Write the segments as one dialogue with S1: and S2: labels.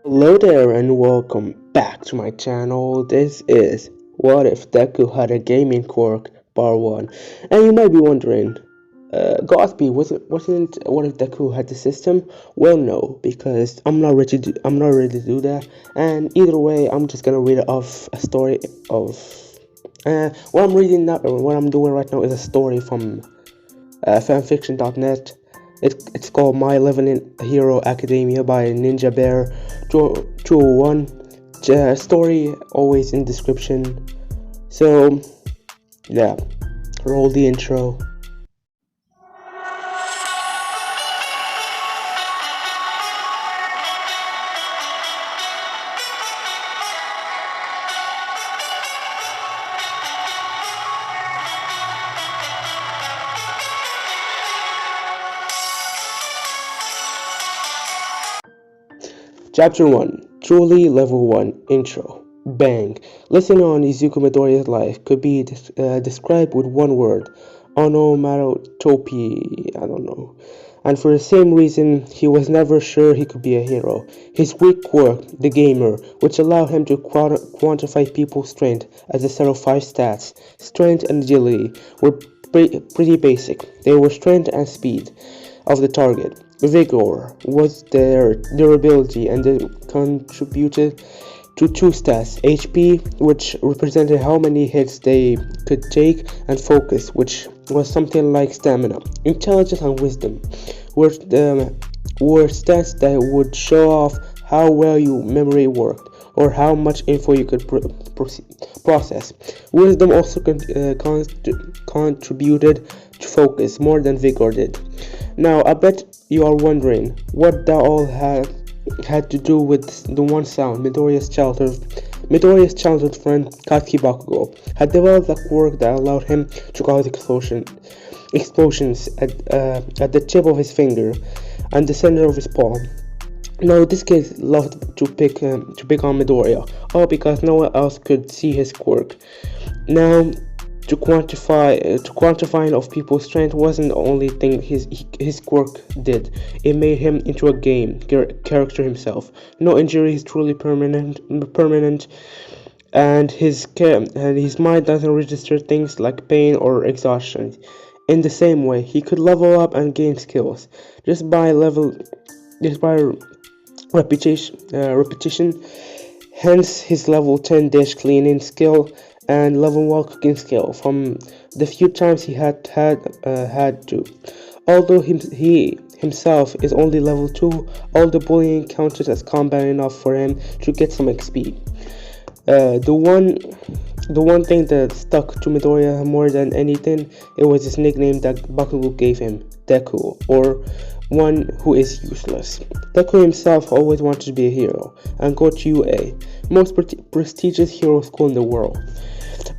S1: Hello there and welcome back to my channel. This is What If Deku Had a Gaming Quirk Part 1. And you might be wondering, Godspeed, wasn't What If Deku had the system? Well no, because I'm not ready to do that. And either way, I'm just gonna read off a story of what I'm doing right now is a story from fanfiction.net. It's called My Eleven Hero Academia by Ninja Bear 201. Story always in description. So, yeah, roll the intro. Chapter 1 Truly Level 1 Intro. Bang. Listening on Izuku Midoriya's life could be described with one word: onomatopia. I don't know. And for the same reason, he was never sure he could be a hero. His weak quirk, the gamer, which allowed him to quantify people's strength as a set of 5 stats, strength and agility, were pretty basic. They were strength and speed of the target. Vigor was their durability, and they contributed to 2 stats: HP, which represented how many hits they could take, and focus, which was something like stamina. Intelligence and wisdom were stats that would show off how well your memory worked, or how much info you could process. Wisdom also contributed to focus more than Vigor did. Now, I bet you are wondering what that all had to do with the one sound. Midoriya's childhood friend Katsuki Bakugo had developed a quirk that allowed him to cause explosions at the tip of his finger and the center of his palm. Now, this kid loved to pick on Midoriya, all because no one else could see his quirk. Now, quantifying of people's strength wasn't the only thing his quirk did. It made him into a game character himself. No injury is truly permanent, and his mind doesn't register things like pain or exhaustion. In the same way, he could level up and gain skills just by repetition. Hence his level 10 dish cleaning skill and level 1 cooking skill from the few times he had to. Although he himself is only level 2, all the bullying counted as combat enough for him to get some XP. The one thing that stuck to Midoriya more than anything, it was his nickname that Bakugo gave him, Deku, or one who is useless. Deku himself always wanted to be a hero and go to UA, most prestigious hero school in the world.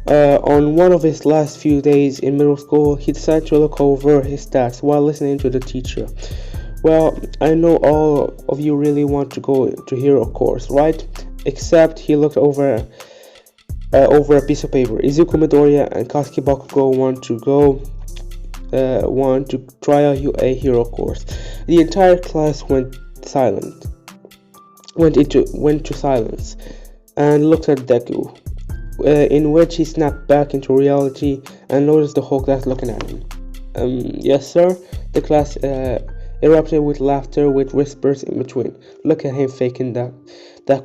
S1: On one of his last few days in middle school, he decided to look over his stats while listening to the teacher. Well, I know all of you really want to go to hero course, right? Except he looked over a piece of paper. Izuku Midoriya and Katsuki Bakugo want to try a hero course. The entire class went to silence and looked at Deku, in which he snapped back into reality and noticed the whole class looking at him. Yes, sir. The class erupted with laughter, with whispers in between. Look at him faking that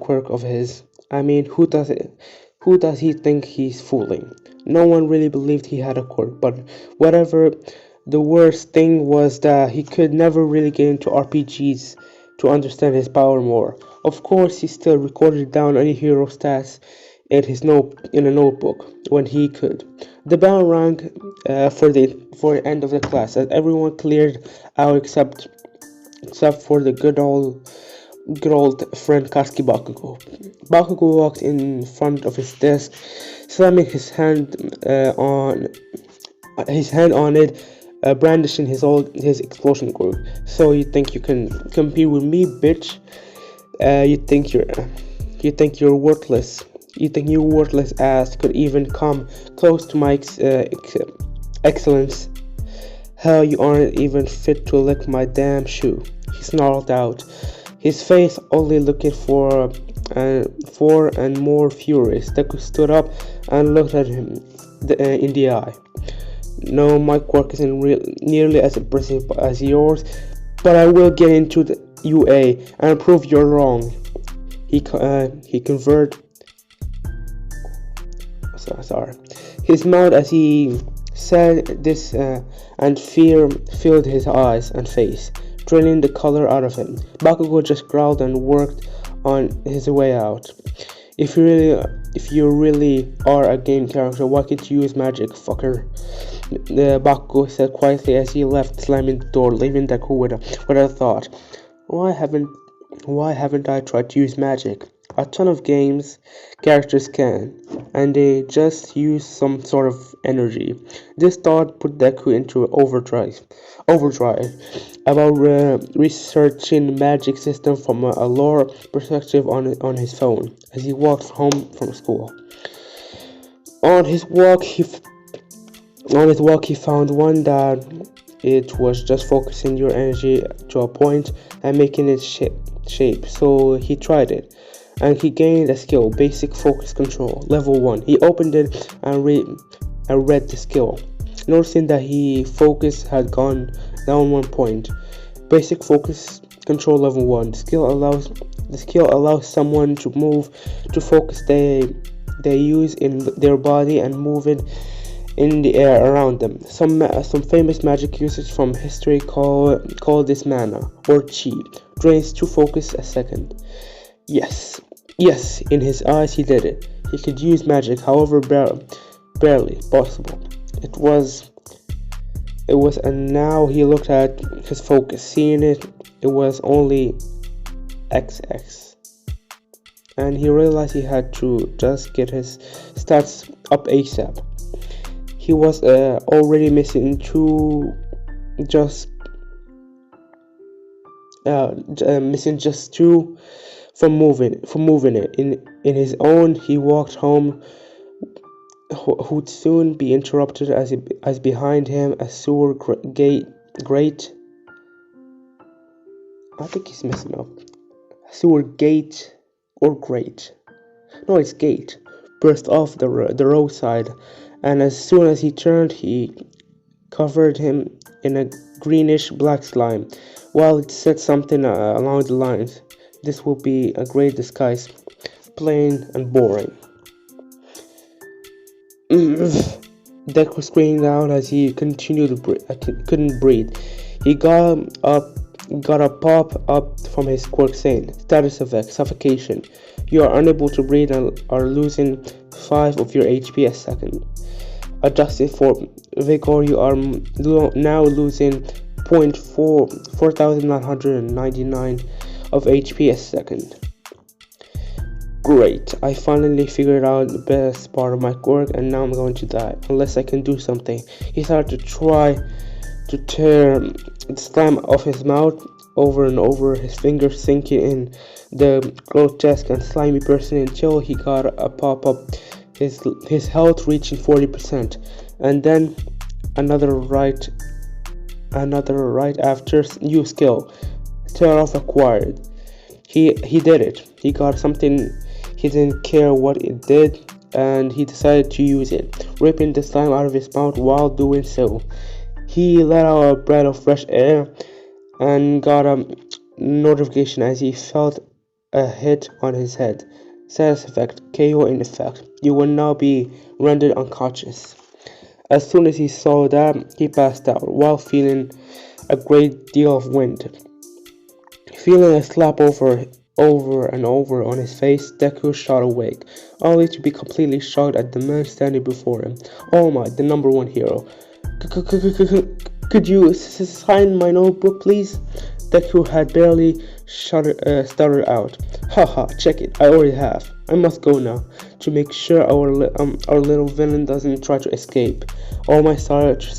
S1: quirk of his. I mean, who does it? Who does he think he's fooling? No one really believed he had a quirk, but whatever. The worst thing was that he could never really get into RPGs to understand his power more. Of course, he still recorded down any hero stats in a notebook when he could. The bell rang for the end of the class, as everyone cleared out except for the good old friend Katsuki Bakugo. Bakugo walked in front of his desk, slamming his hand on it, brandishing his explosion quirk. So you think you can compete with me, bitch? You think you're worthless. You think your worthless ass could even come close to my excellence? Hell, you aren't even fit to lick my damn shoe, he snarled out. his face only looking for and more furious. Deku stood up and looked at him in the eye. No, my quirk isn't nearly as impressive as yours, but I will get into the UA and prove you're wrong. He converted. Sorry. His mouth as he said this, and fear filled his eyes and face, draining the color out of him. Bakugo just growled and worked on his way out. If you really are a game character, why can't you use magic, fucker? Bakugo said quietly as he left, slamming the door, leaving Deku with a thought. Why haven't I tried to use magic? A ton of games characters can, and they just use some sort of energy. This thought put Deku into overdrive about researching magic system from a lore perspective on his phone as he walked home from school. On his walk, he found one that it was just focusing your energy to a point and making it shape. So he tried it, and he gained a skill, basic focus control, level 1. He opened it and read the skill, noticing that his focus had gone down 1 point. Basic focus control level 1. The skill allows someone to move to focus they use in their body and move it in the air around them. Some famous magic usage from history call this mana or chi. Drains 2 focus a second. Yes, in his eyes he did it. He could use magic, however barely possible. It was, and now he looked at his focus, seeing it was only XX. And he realized he had to just get his stats up ASAP. He was already missing just two from moving it. In his own, he walked home, who'd soon be interrupted as behind him a sewer grate. I think he's messing up. A sewer gate or grate. No, it's gate. Burst off the roadside, and as soon as he turned, he covered him in a greenish black slime. While it said something along the lines, "This will be a great disguise, plain and boring." Deku screamed out as he continued to couldn't breathe. He got a pop-up from his quirk saying, "Status effect, suffocation. You are unable to breathe and are losing 5 of your HP a second. Adjusted for vigor, you are now losing 4,999 of HP a second." Great, I finally figured out the best part of my quirk, and now I'm going to die, unless I can do something. He started to try to tear the slime off his mouth over and over, his fingers sinking in the grotesque and slimy person until he got a pop-up, his health reaching 40%, and then another right after new skill, tear off acquired. He did it. He got something. He didn't care what it did, and he decided to use it, ripping the slime out of his mouth. While doing so, he let out a breath of fresh air and got a notification as he felt a hit on his head. Status effect, KO in effect. You will now be rendered unconscious. As soon as he saw that, he passed out while feeling a great deal of wind. Feeling a slap over and over on his face, Deku shot awake, only to be completely shocked at the man standing before him. "Oh my, the number 1 hero. Could you sign my notebook, please?" Deku had barely stuttered out. "Haha, check it, I already have. I must go now, to make sure our little villain doesn't try to escape." All Might started to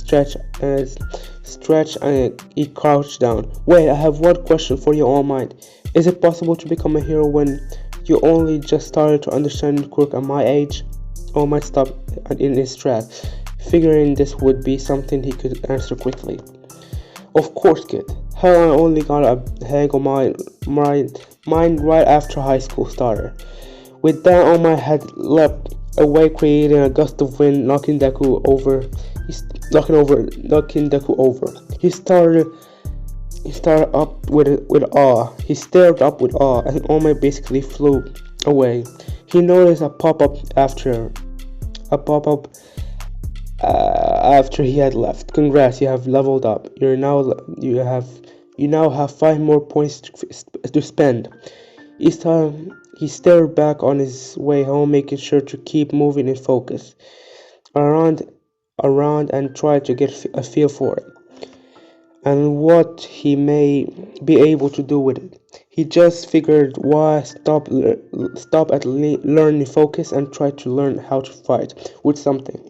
S1: stretch and he crouched down. "Wait, I have one question for you, All Might. Is it possible to become a hero when you only just started to understand quirk at my age?" All Might stopped in his tracks, figuring this would be something he could answer quickly. "Of course, kid. Hell, I only got a hang of my mind right after high school started. With that on my head leapt away, creating a gust of wind, knocking Deku over. He started up with awe. He stared up with awe, and Omai basically flew away. He noticed a pop up after he had left. Congrats, you have leveled up. You now have 5 more points to spend. He stared back on his way home, making sure to keep moving in focus around and try to get a feel for it and what he may be able to do with it. He just figured why stop at learning focus and try to learn how to fight with something,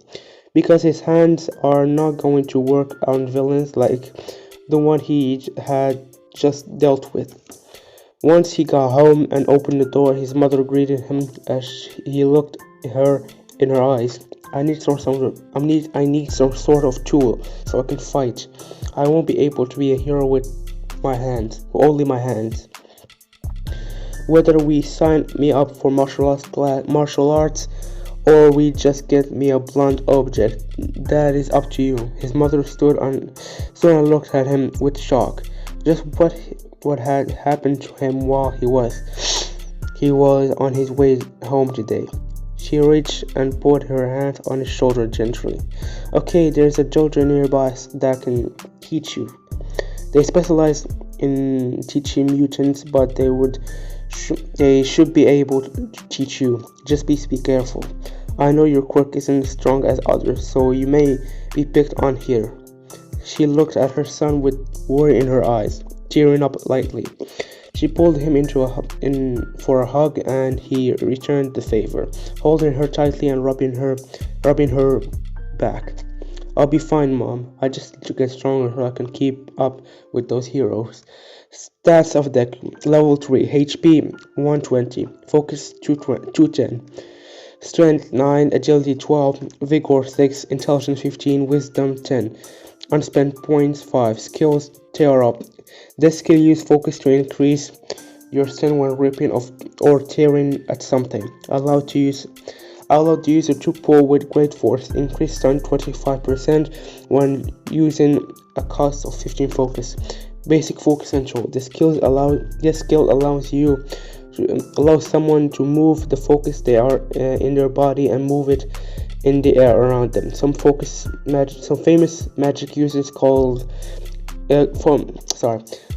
S1: because his hands are not going to work on villains like the one he had just dealt with. Once he got home and opened the door, his mother greeted him as he looked her in her eyes. I need some sort of tool so I can fight. I won't be able to be a hero with only my hands. Whether we sign me up for martial arts or we just get me a blunt object, that is up to you. His mother stood and looked at him with shock. Just what had happened to him while he was on his way home today. She reached and put her hand on his shoulder gently. Okay, there's a dojo nearby that can teach you. They specialize in teaching mutants, but they should be able to teach you. Just be careful. I know your quirk isn't as strong as others, so you may be picked on here. She looked at her son with worry in her eyes, tearing up lightly. She pulled him in for a hug, and he returned the favor, holding her tightly and rubbing her back. I'll be fine, Mom. I just need to get stronger so I can keep up with those heroes. Stats of Deku: Level 3, HP 120, Focus 210, Strength 9, Agility 12, Vigor 6, Intelligence 15, Wisdom 10. Unspent points 5. Skills: Tear Up. This skill uses focus to increase your strength when ripping off or tearing at something. Allow the user to pull with great force. Increase strength 25% when using a cost of 15 focus. Basic focus control. This skill allows someone to move the focus they are in their body and move it in the air around them. Some famous magic users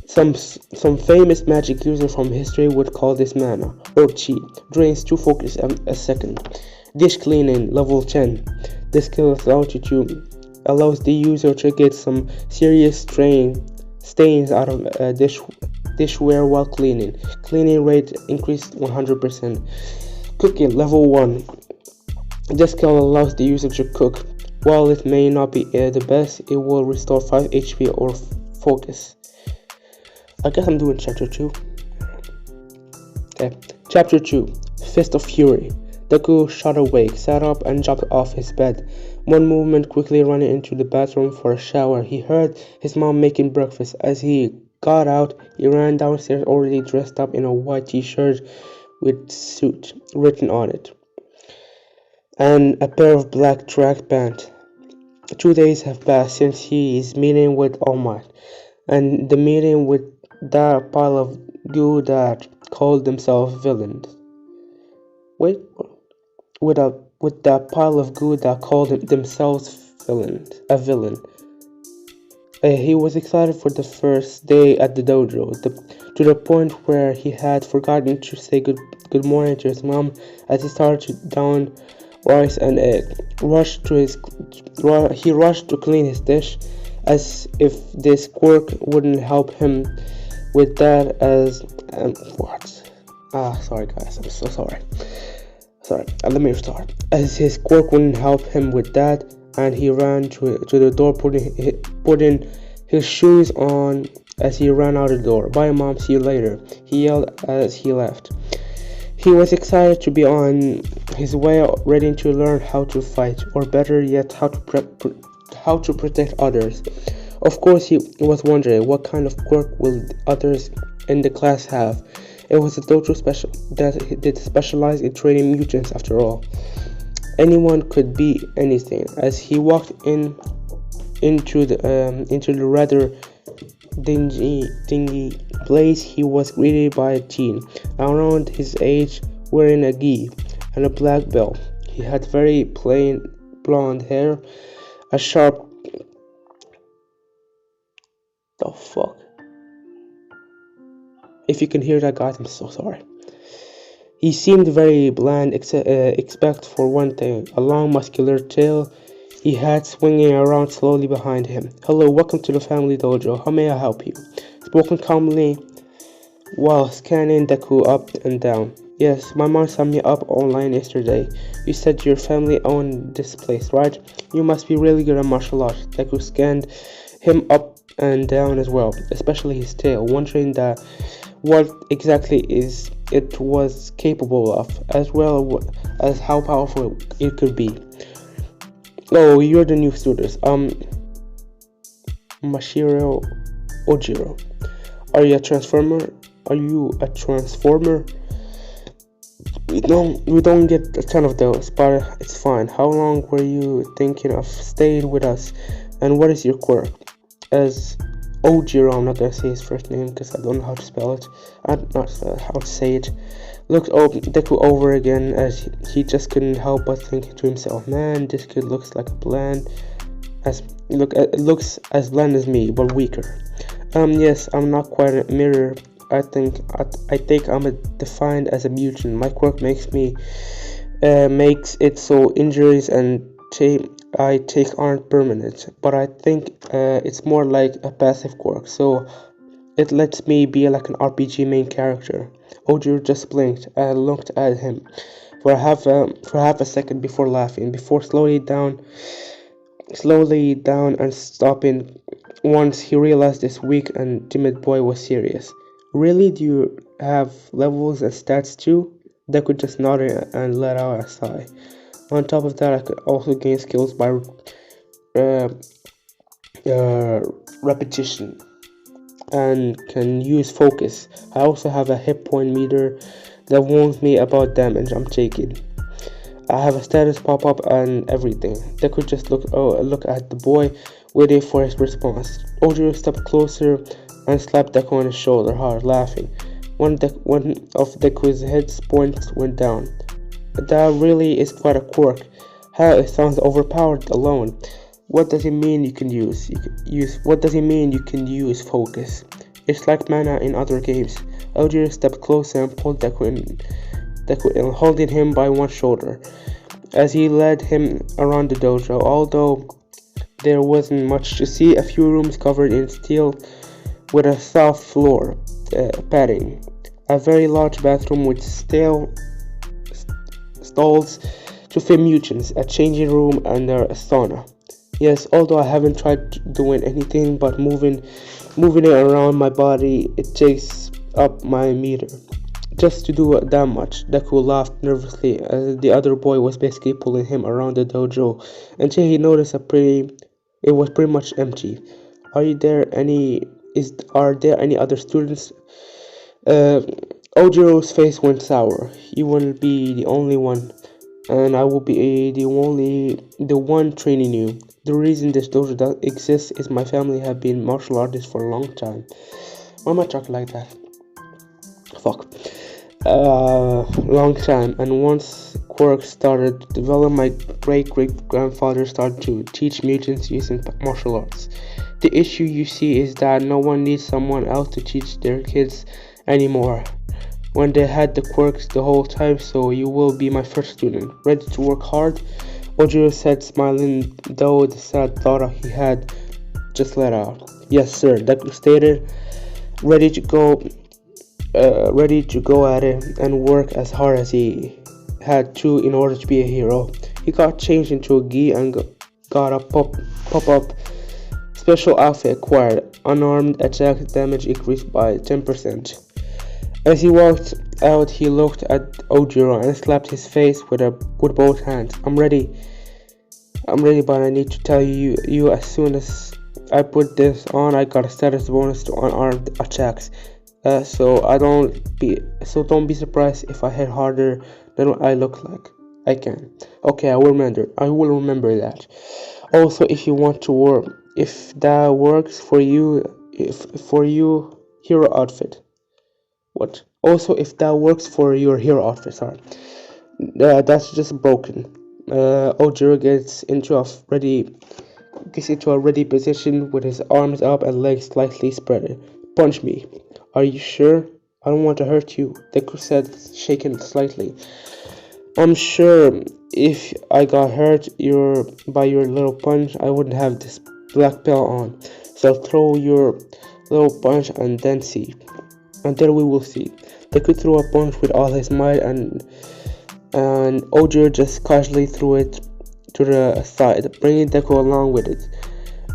S1: some famous magic users from history would call this mana or chi. Drains 2 focus a second. Dish cleaning, level 10. This skill allows the user to get some serious stains out of dishware while cleaning. Cleaning rate increased 100%. Cooking, level 1. This skill allows the user to cook. While it may not be the best, it will restore 5 HP or focus. I guess I'm doing chapter 2. Okay. Chapter 2. Fist of Fury. Deku shot awake, sat up, and jumped off his bed. One movement, quickly running into the bathroom for a shower. He heard his mom making breakfast. As he got out, he ran downstairs already dressed up in a white t-shirt with suit written on it, and a pair of black track pants. 2 days have passed since his meeting with All Might, and the meeting with that pile of goo that called themselves villains. Wait, with that pile of goo that called themselves a villain. He was excited for the first day at the dojo, to the point where he had forgotten to say good morning to his mom as he started to down rice and egg. He rushed to clean his dish, as if this quirk wouldn't help him with that. Sorry guys, I'm so sorry. Let me restart. As his quirk wouldn't help him with that, and he ran to the door, putting his shoes on as he ran out the door. Bye, Mom. See you later, he yelled as he left. He was excited to be on his way, ready to learn how to fight, or better yet, how to protect others. Of course, he was wondering what kind of quirk will others in the class have. It was a dojo special that did specialize in training mutants after all. Anyone could be anything. As he walked into the rather dingy place, he was greeted by a teen around his age wearing a gi and a black belt. He had very plain blonde hair, a sharp the fuck. If you can hear that, guys, I'm so sorry. He seemed very bland, except for one thing, a long muscular tail he had swinging around slowly behind him. Hello, welcome to the family dojo. How may I help you? Spoken calmly while scanning Deku up and down. Yes, my mom signed me up online yesterday. You said your family owned this place, right? You must be really good at martial arts. Deku scanned him up and down as well, especially his tail, wondering that what exactly is it was capable of, as well as how powerful it could be. Oh, you're the new student. Mashiro Ojiro. Are you a transformer? We don't get a ton of those, but it's fine. How long were you thinking of staying with us? And what is your quirk? As Ojiro, I'm not gonna say his first name because I don't know how to spell it. I'm not how to say it. Looked Deku over again as he just couldn't help but think to himself, man, this kid looks like looks as bland as me, but weaker. Yes, I'm not quite a mirror. I think I'm defined as a mutant. My quirk makes it so injuries and I take aren't permanent, but I think it's more like a passive quirk, so it lets me be like an RPG main character. Ojiro just blinked and looked at him for half a second before laughing, before slowly down and stopping once he realized this weak and timid boy was serious. Really, do you have levels and stats too? Deku just nodded and let out a sigh. On top of that, I could also gain skills by repetition and can use focus. I also have a hit point meter that warns me about damage I'm taking. I have a status pop up and everything. Deku just look at the boy, waiting for his response. Ojiro stepped closer and slapped Deku on his shoulder hard, laughing. One of Deku's head points went down. That really is quite a quirk. Hell, it sounds overpowered alone. What does it mean you can use? What does it mean you can use focus? It's like mana in other games. Ojiro stepped closer and pulled Deku in, holding him by one shoulder as he led him around the dojo. Although there wasn't much to see, a few rooms covered in steel with a soft floor padding, a very large bathroom with stalls to fit mutants, a changing room, and a sauna. Yes, although I haven't tried doing anything but moving it around my body, it takes up my meter. Just to do that much. Deku laughed nervously as the other boy was basically pulling him around the dojo until he noticed it was pretty much empty. Are there any other students? Ojiro's face went sour. You wouldn't be the only one, and I will be the one training you. The reason this dojo exists is my family have been martial artists for a long time. Why am I talking like that? Fuck. Long time, and once Quirk started to develop, my great-great-grandfather started to teach mutants using martial arts. The issue, you see, is that no one needs someone else to teach their kids anymore when they had the quirks the whole time, so you will be my first student. Ready to work hard? Ojiro said, smiling, though the sad thought he had just let out. Yes, sir, Deku stated, ready to go at it and work as hard as he had to in order to be a hero. He got changed into a gi and got a pop-up special outfit acquired. Unarmed attack damage increased by 10%. As he walked out, he looked at Ojiro and slapped his face with both hands. I'm ready, but I need to tell you as soon as I put this on, I got a status bonus to unarmed attacks. So don't be surprised if I hit harder than what I look like. I can. Okay, I will remember that. Also, if you want to work, if that works for you, if for you hero outfit. What? Also, if that works for your hero outfit, sorry. That's just broken. Ojiro gets into a ready position with his arms up and legs slightly spread. Punch me. Are you sure? I don't want to hurt you, Deku said, shaken slightly. I'm sure if I got hurt by your little punch, I wouldn't have this black belt on. So throw your little punch and then see. And then we will see. Deku threw a punch with all his might and Ojiro just casually threw it to the side, bringing Deku along with it.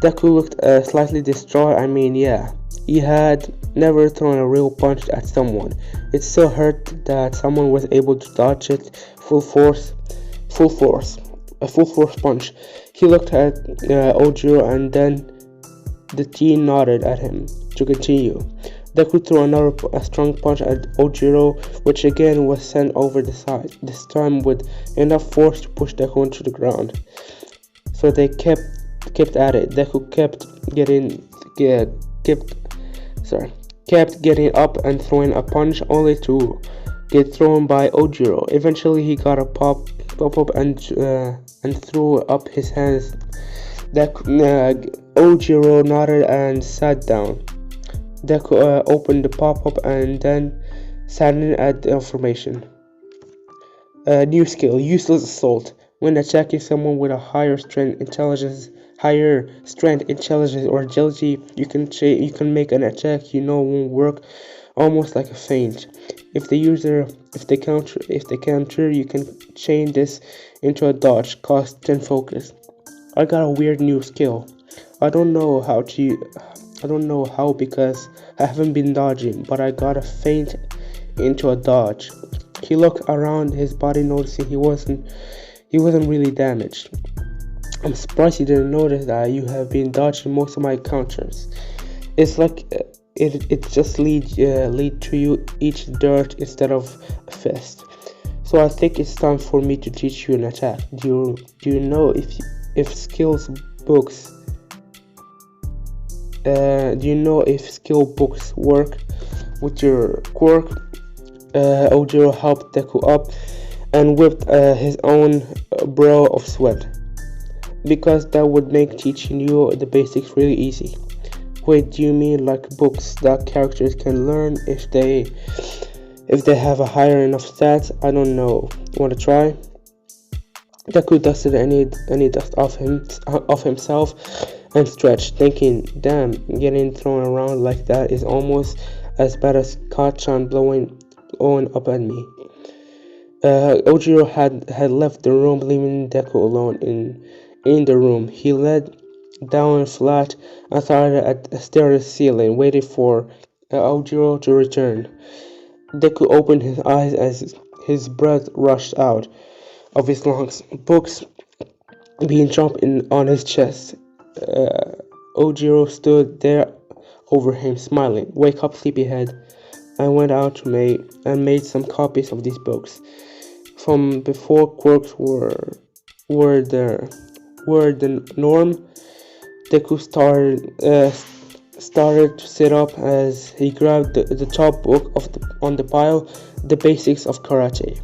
S1: Deku looked slightly distraught. I mean, yeah, he had never thrown a real punch at someone. It still hurt that someone was able to dodge it full force, a full force punch. He looked at Ojiro and then the teen nodded at him to continue. Deku threw a strong punch at Ojiro, which again was sent over the side, this time with enough force to push Deku into the ground. So they kept at it. Deku kept getting up and throwing a punch only to get thrown by Ojiro. Eventually he got a pop up and threw up his hands. Ojiro nodded and sat down. Deku opened the pop-up and then sat in at the formation. New skill, Useless Assault. When attacking someone with a higher strength, intelligence, or agility, you can make an attack you know won't work, almost like a feint. If they counter, you can chain this into a dodge. Cost 10 focus. I got a weird new skill. I don't know how because I haven't been dodging, but I got a feint into a dodge. He looked around his body, noticing he wasn't really damaged. I'm surprised you didn't notice that you have been dodging most of my counters. It's like it just lead to you each dirt instead of a fist. So I think it's time for me to teach you an attack. Do you know if skill books work with your quirk? Ojiro helped Deku up and whipped his own brow of sweat, because that would make teaching you the basics really easy. Wait, do you mean like books that characters can learn if they have a higher enough stats? I don't know. Want to try? Deku dusted any dust off himself and stretched, thinking, damn, getting thrown around like that is almost as bad as Kachan blowing up at me. Ojiro had left the room, leaving Deku alone in the room. He led down flat and started at the staircase ceiling, waiting for Ojiro to return. Deku opened his eyes as his breath rushed out of his lungs, books being jumped on his chest. Ojiro stood there over him, smiling. Wake up, sleepyhead. I went out and made some copies of these books from before quirks were the norm. Deku started to sit up as he grabbed the top book on the pile, The Basics of Karate.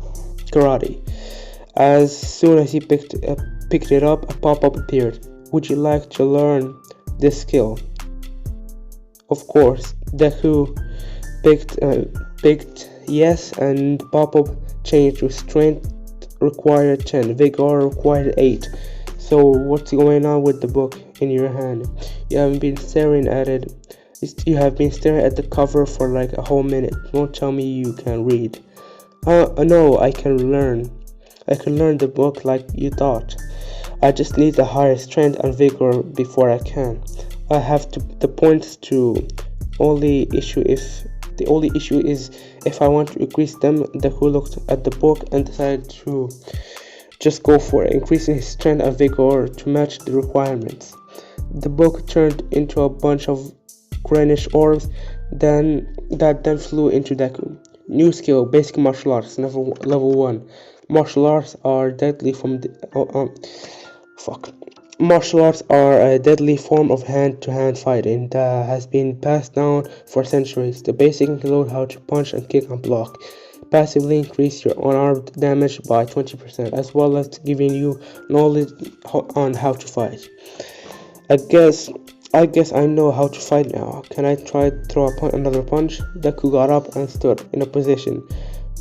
S1: As soon as he picked it up, a pop-up appeared. Would you like to learn this skill? Of course. Deku picked yes, and pop-up changed to strength required 10, vigor required 8. So what's going on with the book in your hand? You have been staring at the cover for like a whole minute. Don't tell me you can read. No, I can learn the book like you thought. I just need the higher strength and vigor before I can. I have the points to. The only issue is if I want to increase them. Deku looked at the book and decided to just go for it, increasing his strength and vigor to match the requirements. The book turned into a bunch of greenish orbs that then flew into Deku. New skill, basic martial arts, level 1. Martial arts are deadly from fuck. Martial arts are a deadly form of hand-to-hand fighting that has been passed down for centuries. The basics include how to punch and kick and block. Passively increase your unarmed damage by 20%, as well as giving you knowledge on how to fight. I guess I guess I know how to fight now. Can I try throw another punch? Deku got up and stood in a position,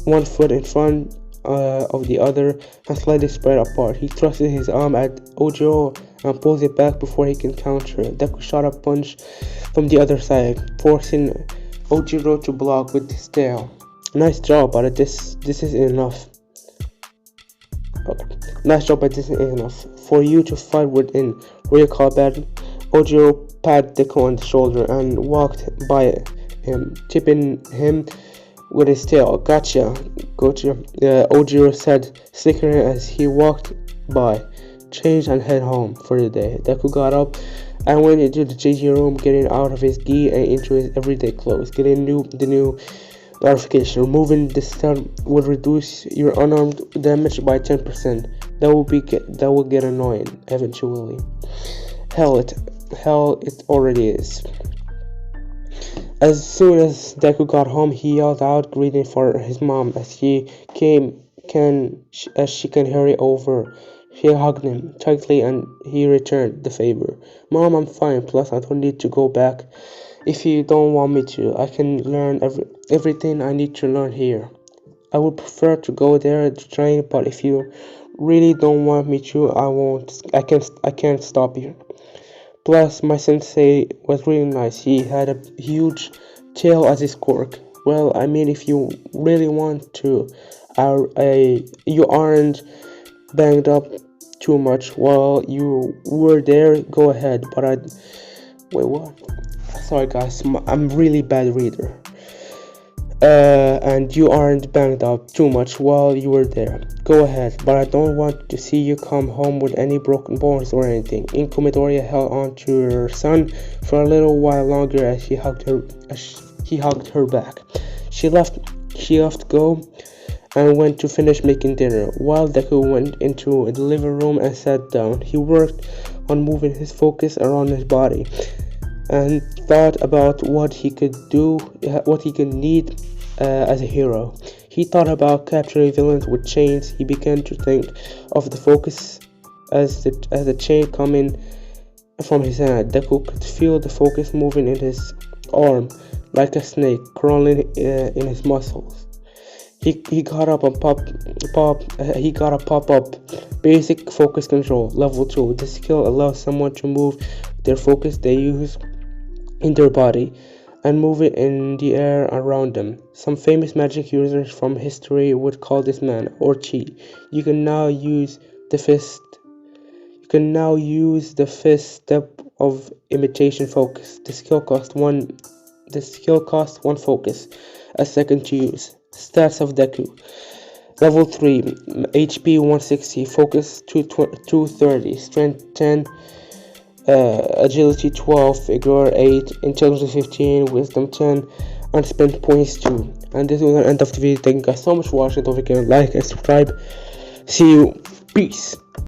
S1: one foot in front of the other and slightly spread apart. He thrusted his arm at Ojiro and pulls it back before he can counter. Deku shot a punch from the other side, forcing Ojiro to block with his tail. Nice job, but this isn't enough. Okay. Nice job, but this isn't enough. For you to fight within real combat, Ojiro patted Deku on the shoulder and walked by him, tipping him with his tail. Gotcha. Ojiro said, snickering as he walked by. Change and head home for the day. Deku got up and went into the changing room, getting out of his gi and into his everyday clothes. Getting the new notification. Removing the stun would reduce your unarmed damage by 10%. That will get annoying eventually. Hell, it already is. As soon as Deku got home, he yelled out, greeting for his mom as she can hurry over. She hugged him tightly and he returned the favor. Mom, I'm fine. Plus, I don't need to go back. If you don't want me to, I can learn everything I need to learn here. I would prefer to go there to train, but if you really don't want me to, I won't. I can't stop you. Plus, my sensei was really nice. He had a huge tail as his quirk. Well, I mean, if you really want to, you aren't banged up too much while you were there, go ahead. But wait, what? Sorry guys, I'm really bad reader. And you aren't banged up too much while you were there. Go ahead, but I don't want to see you come home with any broken bones or anything. Inko Midoriya held on to her son for a little while longer as he hugged her back. She left go and went to finish making dinner, while Deku went into the living room and sat down. He worked on moving his focus around his body and thought about what he could need as a hero. He thought about capturing villains with chains. He began to think of the focus as the chain coming from his hand. Deku could feel the focus moving in his arm like a snake crawling in his muscles. He got up and pop up basic focus control level 2. This skill allows someone to move their focus they use in their body and move it in the air around them. Some famous magic users from history would call this man or chi. You can now use the fifth step of imitation focus. The skill costs one focus, a second to use. Stats of Deku. Level 3, HP 160, focus 230, strength 10, agility 12, vigor 8, intelligence 15, wisdom 10, and spend points 2. And this is the end of the video. Thank you guys so much for watching. Don't forget to like and subscribe. See you. Peace.